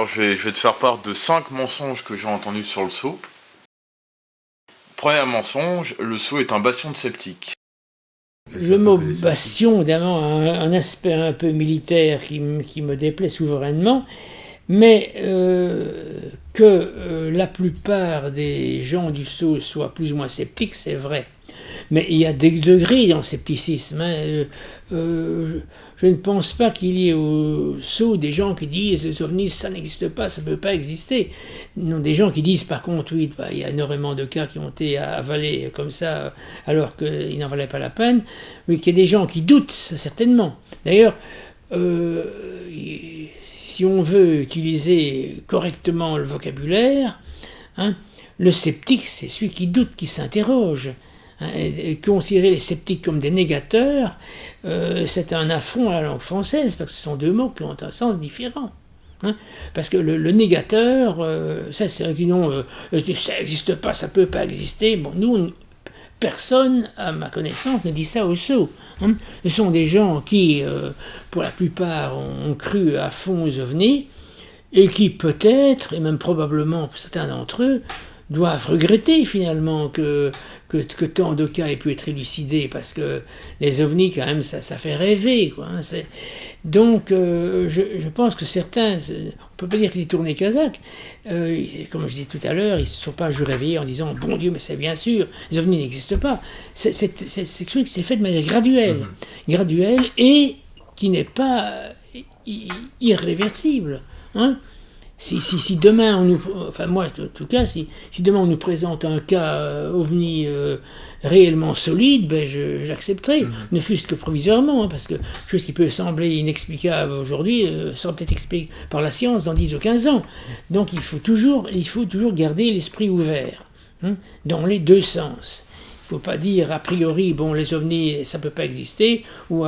je vais te faire part de 5 mensonges que j'ai entendus sur le sceau. Premier mensonge, le sceau est un bastion de sceptiques. Le mot bastion, évidemment, a un aspect un peu militaire qui me déplaît souverainement, mais que la plupart des gens du sceau soient plus ou moins sceptiques, c'est vrai. Mais il y a des degrés dans le scepticisme. Je ne pense pas qu'il y ait au sceau des gens qui disent les ovnis, ça n'existe pas, ça ne peut pas exister. Non, des gens qui disent par contre, oui, il y a énormément de cas qui ont été avalés comme ça, alors qu'ils n'en valaient pas la peine. Oui, qu'il y a des gens qui doutent, ça, certainement. D'ailleurs, si on veut utiliser correctement le vocabulaire, le sceptique, c'est celui qui doute, qui s'interroge. Considérer les sceptiques comme des négateurs, c'est un affront à la langue française, parce que ce sont deux mots qui ont un sens différent. Parce que le négateur, ça c'est un nom, ça n'existe pas, ça ne peut pas exister. Bon, nous, personne, à ma connaissance, ne dit ça au sceau. Ce sont des gens qui, pour la plupart, ont cru à fond aux ovnis, et qui peut-être, et même probablement pour certains d'entre eux, doivent regretter finalement que tant de cas aient pu être élucidés, parce que les ovnis, quand même, ça fait rêver, quoi. Donc, je pense que certains, on ne peut pas dire qu'ils tournaient Kazakh, comme je disais tout à l'heure, ils ne se sont pas un jour réveillés en disant « Bon Dieu, mais c'est bien sûr, les ovnis n'existent pas ». C'est quelque chose qui s'est fait de manière graduelle et qui n'est pas irréversible. Si demain on nous, enfin moi en tout cas, si demain on nous présente un cas ovni réellement solide, ben j'accepterai, ne fût-ce que provisoirement, parce que chose qui peut sembler inexplicable aujourd'hui sera peut-être expliquée par la science dans 10 ou 15 ans. Donc il faut toujours garder l'esprit ouvert, dans les deux sens. Il ne faut pas dire a priori, bon, les ovnis ça ne peut pas exister, ou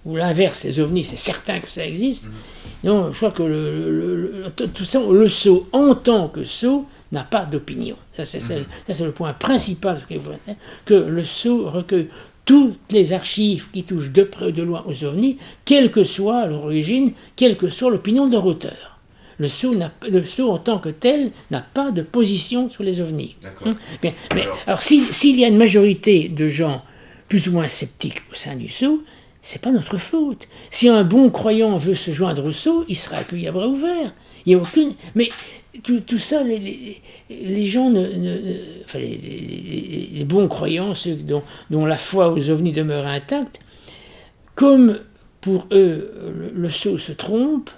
l'inverse, les ovnis c'est certain que ça existe. Non, je crois que le sceau, en tant que sceau, n'a pas d'opinion. Ça, c'est le point principal, que le sceau recueille toutes les archives qui touchent de près ou de loin aux ovnis, quelle que soit leur origine, quelle que soit l'opinion de leur auteur. Le sceau, en tant que tel, n'a pas de position sur les ovnis. Bien, mais alors s'il y a une majorité de gens plus ou moins sceptiques au sein du sceau, c'est pas notre faute. Si un bon croyant veut se joindre au sceau, il sera accueilli à bras ouverts. Il n'y a aucune. Mais tout ça, les gens enfin, les bons croyants, ceux dont la foi aux ovnis demeure intacte, comme pour eux le sceau se trompe,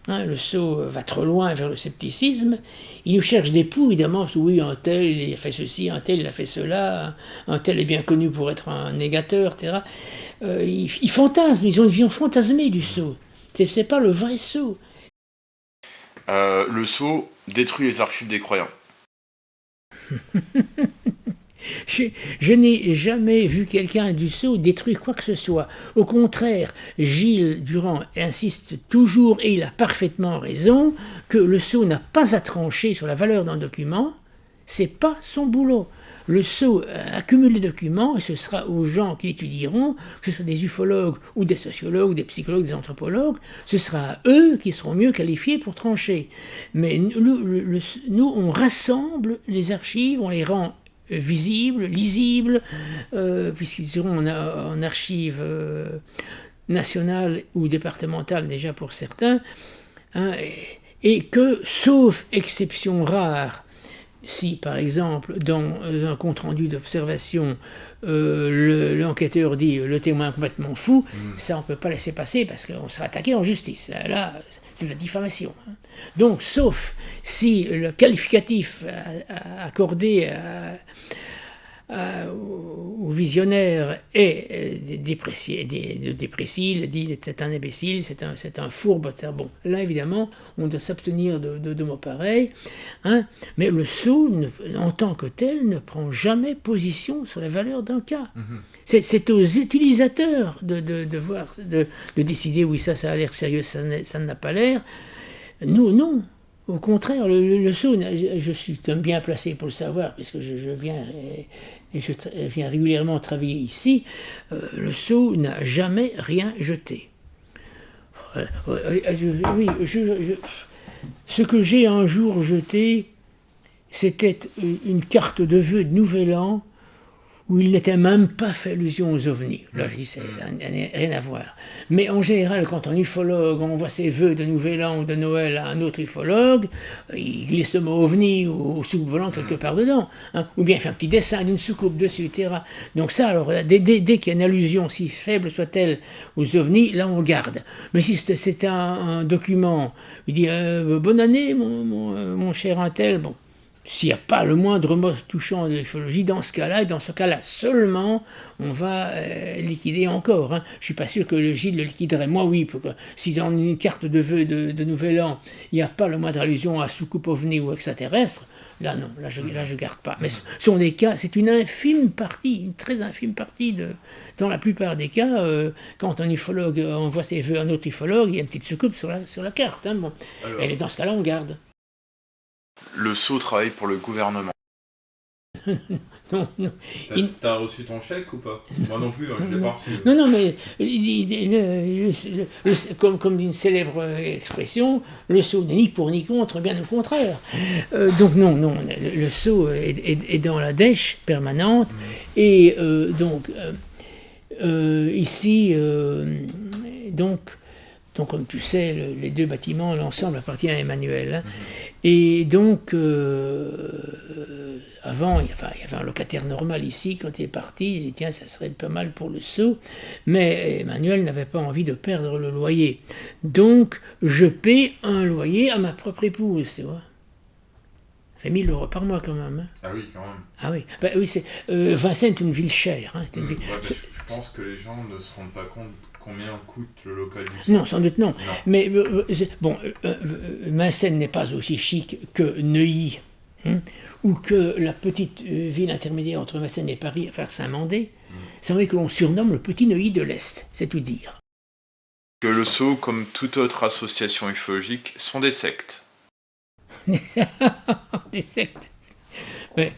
le sceau va trop loin vers le scepticisme, ils nous cherchent des poux, évidemment, oui, un tel il a fait ceci, un tel il a fait cela, un tel est bien connu pour être un négateur, etc. Ils fantasment, ils ont une vision fantasmée du sceau. C'est pas le vrai sceau. Le sceau détruit les archives des croyants. Je n'ai jamais vu quelqu'un du sceau détruire quoi que ce soit. Au contraire, Gilles Durand insiste toujours, et il a parfaitement raison, que le sceau n'a pas à trancher sur la valeur d'un document. C'est pas son boulot. Le sceau accumule les documents et ce sera aux gens qui l'étudieront, que ce soit des ufologues ou des sociologues, des psychologues, des anthropologues, ce sera à eux qui seront mieux qualifiés pour trancher. Mais nous, on rassemble les archives, on les rend visibles, lisibles, puisqu'ils seront en archives nationales ou départementales déjà pour certains, et que, sauf exception rare, si, par exemple, dans un compte-rendu d'observation, l'enquêteur dit le témoin est complètement fou, ça on ne peut pas laisser passer parce qu'on sera attaqué en justice. Là, c'est de la diffamation. Donc, sauf si le qualificatif accordé au visionnaire est déprécié, il dit c'est un imbécile, c'est un fourbe, etc. Bon, là évidemment, on doit s'abstenir de mots pareils, mais le sceau, en tant que tel, ne prend jamais position sur la valeur d'un cas. C'est aux utilisateurs de décider, oui, ça a l'air sérieux, ça n'a pas l'air. Nous, non. Au contraire, le sceau, je suis bien placé pour le savoir, puisque je viens régulièrement travailler ici, le sceau n'a jamais rien jeté. Oui, Ce que j'ai un jour jeté, c'était une carte de vœux de Nouvel An où il n'était même pas fait allusion aux ovnis. Là, je dis, ça n'a rien à voir. Mais en général, quand un ufologue envoie ses vœux de Nouvel An ou de Noël à un autre ufologue, il glisse le mot ovni ou soucoupe volante quelque part dedans. Hein, ou bien il fait un petit dessin d'une soucoupe dessus, etc. Donc ça, alors, dès qu'il y a une allusion, si faible soit-elle, aux ovnis, là, on garde. Mais si c'est un document, il dit bonne année, mon cher Intel, bon. S'il n'y a pas le moindre mot touchant de l'ufologie, dans ce cas-là seulement, on va liquider encore. Hein. Je ne suis pas sûr que le Gilles le liquiderait. Moi, oui. Si dans une carte de vœux de Nouvel An, il n'y a pas le moindre allusion à soucoupe ovni ou extraterrestre, là, non. Là, je ne garde pas. Mais ce sont des cas, c'est une infime partie, une très infime partie dans la plupart des cas, quand un ufologue envoie ses vœux à un autre ufologue, il y a une petite soucoupe sur la carte. Hein, bon. Et dans ce cas-là, on garde. Le sceau travaille pour le gouvernement. Non. T'as reçu ton chèque ou pas? Moi non plus, je l'ai pas reçu. Non, mais comme une célèbre expression, le sceau n'est ni pour ni contre, bien au contraire. Donc non, le sceau est dans la dèche permanente. Et donc, ici, donc, comme tu sais, les deux bâtiments, l'ensemble appartient à Emmanuel. Hein. Et donc, avant, il y avait un locataire normal ici. Quand il est parti, il dit tiens, ça serait pas mal pour le sceau. Mais Emmanuel n'avait pas envie de perdre le loyer. Donc, je paie un loyer à ma propre épouse, tu vois. Ça fait 1 000 € par mois quand même. Hein. Ah oui, quand même. Ah oui, oui, Vincennes est une ville chère. Hein, Ouais, je pense que les gens ne se rendent pas compte combien coûte le local du sceau. Non, sans doute non. Mais Vincennes n'est pas aussi chic que Neuilly, hein, ou que la petite ville intermédiaire entre Vincennes et Paris, enfin Saint-Mandé. C'est vrai que l'on surnomme le petit Neuilly de l'Est, c'est tout dire. Que le sceau, comme toute autre association ufologique, sont des sectes. Des sectes. Ouais.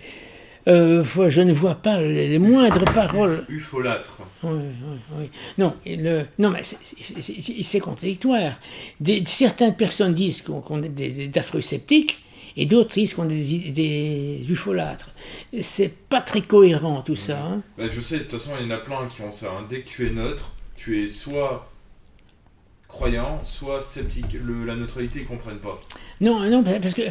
Je ne vois pas les moindres paroles. Ufolâtre. Oui. Non, mais c'est contradictoire. Certaines personnes disent qu'on est des affreux sceptiques, et d'autres disent qu'on est des ufolâtres. C'est pas très cohérent tout ça. Hein. Bah, je sais, de toute façon, il y en a plein qui ont ça. Hein. Dès que tu es neutre, tu es soit croyant, soit sceptique. La neutralité, ils ne comprennent pas. Non, parce que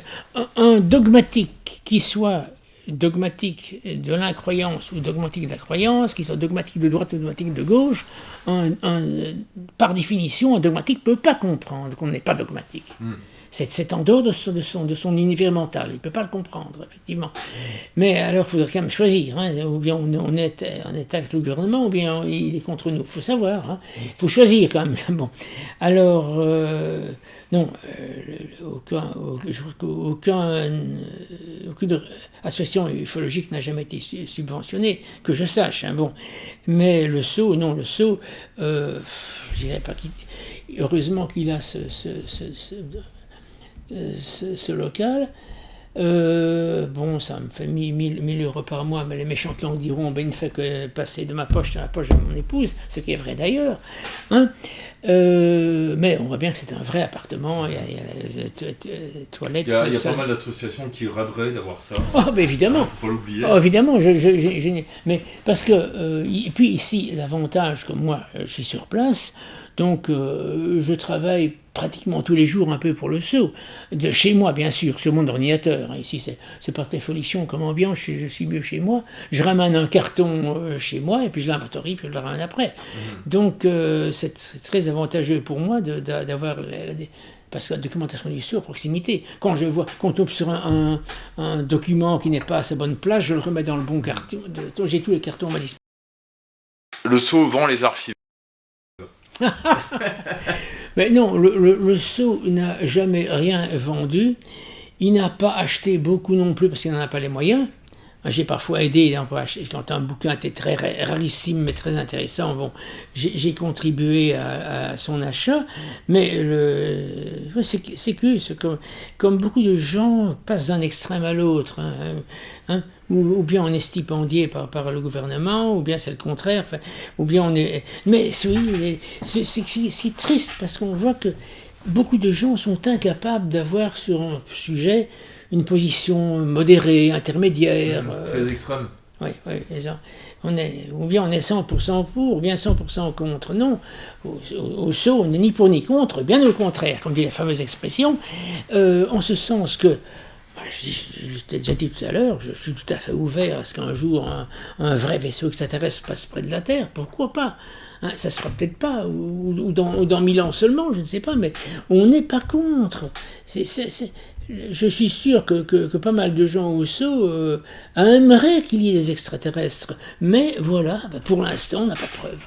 un dogmatique qui soit dogmatique de l'incroyance ou dogmatique de la croyance, qui soit dogmatique de droite ou dogmatique de gauche, par définition, un dogmatique ne peut pas comprendre qu'on n'est pas dogmatique. C'est en dehors de son univers mental, il ne peut pas le comprendre, effectivement. Mais alors, il faudrait quand même choisir, hein, ou bien on est avec le gouvernement, ou bien il est contre nous, il faut savoir, hein. Il faut choisir quand même. Bon. Alors, non, aucune association ufologique n'a jamais été subventionnée, que je sache. Hein, bon. Mais le sceau, je dirais pas heureusement qu'il a ce local. Bon, ça me fait 1 000 € par mois, mais les méchantes langues diront il ne fait que passer de ma poche dans la poche de mon épouse, ce qui est vrai d'ailleurs. Hein. Mais on voit bien que c'est un vrai appartement, il y a toilettes. Il y a pas mal d'associations qui rêveraient d'avoir ça. Oh, ben évidemment. Il ne faut pas l'oublier. Oh, évidemment, mais parce que, et puis ici, l'avantage, comme moi, je suis sur place, donc je travaille pratiquement tous les jours un peu pour le sceau, de chez moi bien sûr, sur mon ordinateur. Ici c'est pas très folichon comme ambiance, je suis mieux chez moi. Je ramène un carton chez moi et puis je l'inventorie puis je le ramène après. Donc c'est très avantageux pour moi d'avoir parce que la documentation du sceau à proximité. Quand on tombe sur un document qui n'est pas à sa bonne place, je le remets dans le bon carton. J'ai tous les cartons à ma disposition. Le sceau vend les archives. Mais non, le sceau n'a jamais rien vendu. Il n'a pas acheté beaucoup non plus parce qu'il n'en a pas les moyens. J'ai parfois aidé quand un bouquin était très rarissime mais très intéressant. Bon, j'ai contribué à son achat, mais c'est curieux, comme beaucoup de gens passent d'un extrême à l'autre. Hein, ou bien on est stipendié par le gouvernement, ou bien c'est le contraire, enfin, ou bien on est... Mais oui, c'est triste parce qu'on voit que beaucoup de gens sont incapables d'avoir sur un sujet une position modérée, intermédiaire. Très extrême. Oui, oui, ou bien on est 100% pour, ou bien 100% contre. Non, au saut, on n'est ni pour ni contre, bien au contraire, comme dit la fameuse expression, en ce sens que, je t'ai déjà dit tout à l'heure, je suis tout à fait ouvert à ce qu'un jour un vrai vaisseau extraterrestre passe près de la Terre, pourquoi pas, hein, ça se fera peut-être pas, ou dans 1000 ans seulement, je ne sais pas, mais on n'est pas contre. Je suis sûr que pas mal de gens au saut aimeraient qu'il y ait des extraterrestres, mais voilà, pour l'instant on n'a pas de preuves.